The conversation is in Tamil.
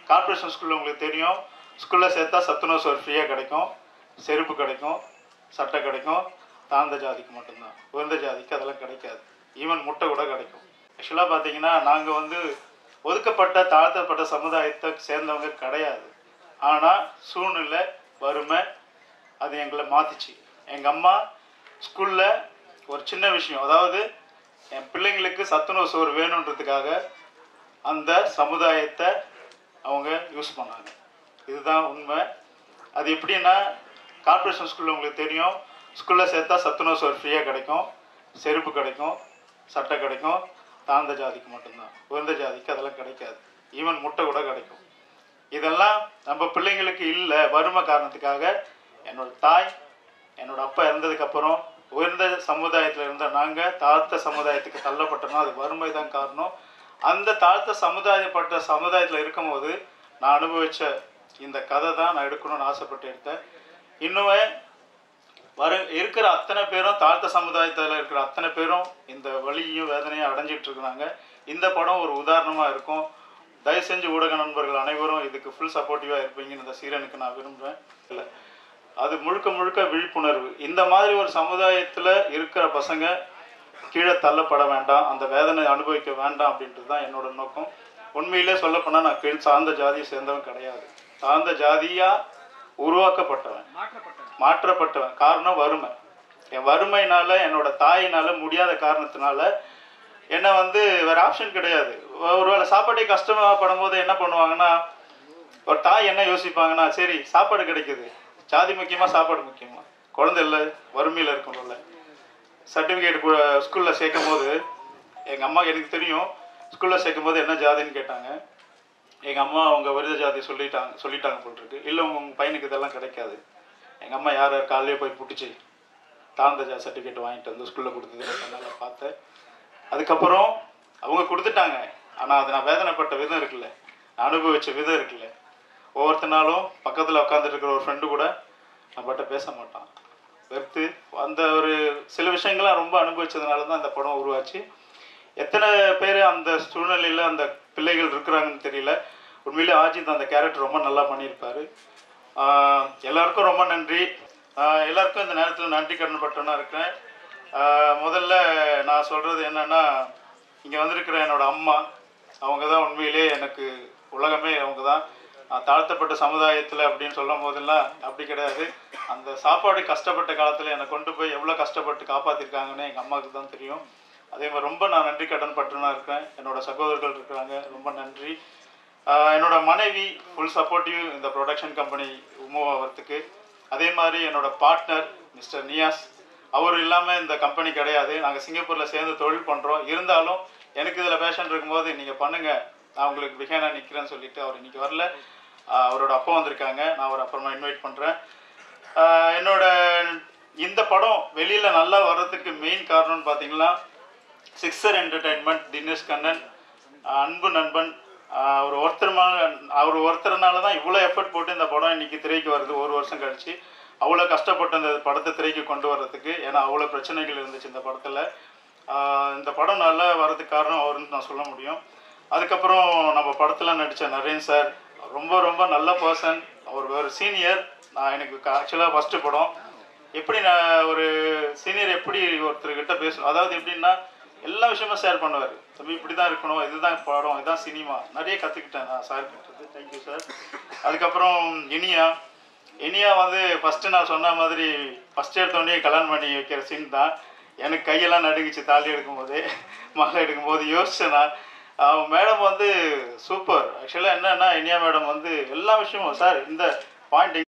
கார்ப்பரேஷன் ஸ்கூலில் உங்களுக்கு தெரியும், ஸ்கூலில் சேர்த்தா சத்துணவு சோறு ஃப்ரீயாக கிடைக்கும், செருப்பு கிடைக்கும், சட்டை கிடைக்கும். தாழ்ந்த ஜாதிக்கு மட்டும்தான், உயர்ந்த ஜாதிக்கு அதெல்லாம் கிடைக்காது. ஈவன் முட்டை கூட கிடைக்கும். ஆக்சுவலாக பார்த்தீங்கன்னா நாங்கள் வந்து ஒதுக்கப்பட்ட தாழ்த்தப்பட்ட சமுதாயத்தை சேர்ந்தவங்க கிடையாது. ஆனால் சூழ்நிலை, வறுமை அது எங்களை மாற்றிச்சு. எங்கள் அம்மா ஸ்கூலில் ஒரு சின்ன விஷயம், அதாவது என் பிள்ளைங்களுக்கு சத்துணவு சோறு வேணுன்றதுக்காக அந்த சமுதாயத்தை அவங்க யூஸ் பண்ணாங்க. இதுதான் உண்மை. அது எப்படின்னா, கார்ப்பரேஷன் ஸ்கூலில் உங்களுக்கு தெரியும், ஸ்கூலில் சேர்த்தா சத்துணவு சோறு ஃப்ரீயாக கிடைக்கும், செருப்பு கிடைக்கும், சட்டை கிடைக்கும். தாழ்ந்த ஜாதிக்கு மட்டும்தான், உயர்ந்த ஜாதிக்கு அதெல்லாம் கிடைக்காது. ஈவன் முட்டை கூட கிடைக்கும். இதெல்லாம் நம்ம பிள்ளைங்களுக்கு இல்லை. வறுமை காரணத்துக்காக என்னோட தாய், என்னோட அப்பா இறந்ததுக்கப்புறம் உயர்ந்த சமுதாயத்தில் இருந்த நாங்கள் தாழ்த்த சமுதாயத்துக்கு தள்ளப்பட்டோம்னா அது வறுமை தான் காரணம். அந்த தாழ்த்த சமுதாயத்தில் இருக்கும்போது நான் அனுபவித்த இந்த கதை தான் நான் எடுக்கணும்னு ஆசைப்பட்டு எடுத்தேன். இன்னுமே இருக்கிற அத்தனை பேரும், தாழ்த்த சமுதாயத்தில் இருக்கிற அத்தனை பேரும் இந்த வலியையும் வேதனையும் அடைஞ்சிட்டு இருக்கிறாங்க. இந்த படம் ஒரு உதாரணமாக இருக்கும். தயவு செஞ்சு ஊடக நண்பர்கள் அனைவரும் இதுக்கு ஃபுல் சப்போர்ட்டிவாக இருப்பீங்கன்னு இந்த சீரனுக்கு நான் விரும்புகிறேன். இல்லை, அது முழுக்க முழுக்க விழிப்புணர்வு. இந்த மாதிரி ஒரு சமுதாயத்தில் இருக்கிற பசங்க கீழே தள்ளப்பட வேண்டாம், அந்த வேதனை அனுபவிக்க வேண்டாம் அப்படின்றது தான் என்னோட நோக்கம். உண்மையிலே சொல்லப்போனால் நான் கீழ் சார்ந்த ஜாதியை சேர்ந்தவன் கிடையாது. சார்ந்த ஜாதியாக உருவாக்கப்பட்டவன், மாற்றப்பட்டவன். காரணம் வறுமை. என் வறுமையினால, என்னோட தாயினால முடியாத காரணத்தினால என்னை வந்து வேறு ஆப்ஷன் கிடையாது. ஒருவேளை சாப்பாட்டே கஷ்டப்படும் போது என்ன பண்ணுவாங்கன்னா, ஒரு தாய் என்ன யோசிப்பாங்கன்னா, சரி சாப்பாடு கிடைக்குது, ஜாதி முக்கியமாக சாப்பாடு முக்கியமாக, குழந்தை இல்லை வறுமையில் இருக்கணும்ல. சர்டிஃபிகேட் ஸ்கூலில் சேர்க்கும் போது எங்கள் அம்மா, எனக்கு தெரியும் ஸ்கூலில் சேர்க்கும் போது என்ன ஜாதின்னு கேட்டாங்க. எங்கள் அம்மா அவங்க விருத ஜாதி சொல்லிட்டாங்க போட்டிருக்கு. இல்லை உங்கள் பையனுக்கு இதெல்லாம் கிடைக்காது. எங்கள் அம்மா யார் காலையிலே போய் பிடிச்சி தாழ்ந்த ஜாதி சர்டிஃபிகேட் வாங்கிட்டு வந்து ஸ்கூலில் கொடுத்தது நல்லா பார்த்தேன். அதுக்கப்புறம் அவங்க கொடுத்துட்டாங்க. ஆனால் அது நான் வேதனைப்பட்ட விதம் இருக்குல்ல, நான் அனுபவித்த விதம் இருக்குல்ல. ஒவ்வொருத்தனாலும் பக்கத்தில் உட்காந்துட்டு இருக்கிற ஒரு ஃப்ரெண்டு கூட நம்மகிட்ட பேச மாட்டான், வெறுத்து. அந்த ஒரு சில விஷயங்கள்லாம் ரொம்ப அனுபவிச்சதுனால தான் இந்த படம் உருவாச்சு. எத்தனை பேர் அந்த சூழ்நிலையில் அந்த பிள்ளைகள் இருக்கிறாங்கன்னு தெரியல. உண்மையிலே ஆஜித் அந்த கேரக்டர் ரொம்ப நல்லா பண்ணியிருப்பார். எல்லாருக்கும் ரொம்ப நன்றி. எல்லாருக்கும் இந்த நேரத்தில் நன்றி கடன் பட்டனா இருக்கேன். முதல்ல நான் சொல்கிறது என்னென்னா, இங்கே வந்திருக்கிற என்னோடய அம்மா, அவங்க தான் உண்மையிலே எனக்கு உலகமே. அவங்க தான் தாழ்த்தப்பட்ட சமுதாயத்தில் அப்படின்னு சொல்லும் போதெல்லாம் அப்படி கிடையாது. அந்த சாப்பாடு கஷ்டப்பட்ட காலத்தில் என்னை கொண்டு போய் எவ்வளோ கஷ்டப்பட்டு காப்பாற்றிருக்காங்கன்னு எங்கள் அம்மாவுக்கு தான் தெரியும். அதே மாதிரி ரொம்ப நான் நன்றி கடன் பட்டனா இருக்கேன். என்னோடய சகோதரர்கள் இருக்கிறாங்க, ரொம்ப நன்றி. என்னோடய மனைவி ஃபுல் சப்போர்ட்டிவ் இந்த ப்ரொடக்ஷன் கம்பெனி மூவ் ஆகிறதுக்கு. அதே மாதிரி என்னோடய பார்ட்னர் மிஸ்டர் நியாஸ், அவர் இல்லாமல் இந்த கம்பெனி கிடையாது. நாங்கள் சிங்கப்பூரில் சேர்ந்து தொழில் பண்ணுறோம். இருந்தாலும் எனக்கு இதில் பேஷன் இருக்கும்போது நீங்கள் பண்ணுங்கள், நான் உங்களுக்கு பிஹேனாக நிற்கிறேன்னு சொல்லிட்டு அவர் இன்றைக்கி வரல. அவரோட அப்பா வந்திருக்காங்க, நான் அவர் அப்புறமா இன்வைட் பண்ணுறேன். என்னோட இந்த படம் வெளியில் நல்லா வர்றதுக்கு மெயின் காரணம்னு பார்த்தீங்கன்னா, சிக்ஸர் என்டர்டெயின்மெண்ட், தினேஷ் கண்ணன், அன்பு நண்பன், அவர் ஒருத்தர்னால தான் இவ்வளோ எஃபர்ட் போட்டு இந்த படம் இன்றைக்கி திரைக்கு வருது. ஒரு வருஷம் கழிச்சு அவ்வளோ கஷ்டப்பட்டு அந்த படத்தை திரைக்கு கொண்டு வர்றதுக்கு. ஏன்னா அவ்வளோ பிரச்சனைகள் இருந்துச்சு இந்த படத்தில். இந்த படம் நல்லா வர்றதுக்கு காரணம் அவருன்னு நான் சொல்ல முடியும். அதுக்கப்புறம் நம்ம படத்தில் நடித்த நரேன் சார் ரொம்ப ரொம்ப நல்ல பர்சன். அவர் ஒரு சீனியர். நான் எனக்கு ஆக்சுவலாக ஃபஸ்ட்டு படம். எப்படி நான் ஒரு சீனியர் எப்படி ஒருத்தர்கிட்ட பேசணும், அதாவது எப்படின்னா எல்லா விஷயமும் ஷேர் பண்ணுவார். தம்பி இப்படி தான் இருக்கணும், இதுதான் படம், இதுதான் சினிமா, நிறைய கற்றுக்கிட்டேன் நான் சார் கிட்டது. Thank you sir. அதுக்கப்புறம் இனியா வந்து ஃபஸ்ட்டு நான் சொன்ன மாதிரி ஃபஸ்ட்டு எடுத்தோடனே கல்யாணம் பண்ணி வைக்கிற சீன் தான். எனக்கு கையெல்லாம் நடுங்கிச்சு தாலி எடுக்கும்போது, மாலை எடுக்கும்போது யோசிச்சேன் நான். மேடம் வந்து சூப்பர். ஆக்சுவலாக என்னன்னா, இனியா மேடம் வந்து எல்லா விஷயமும் சார் இந்த பாயிண்ட்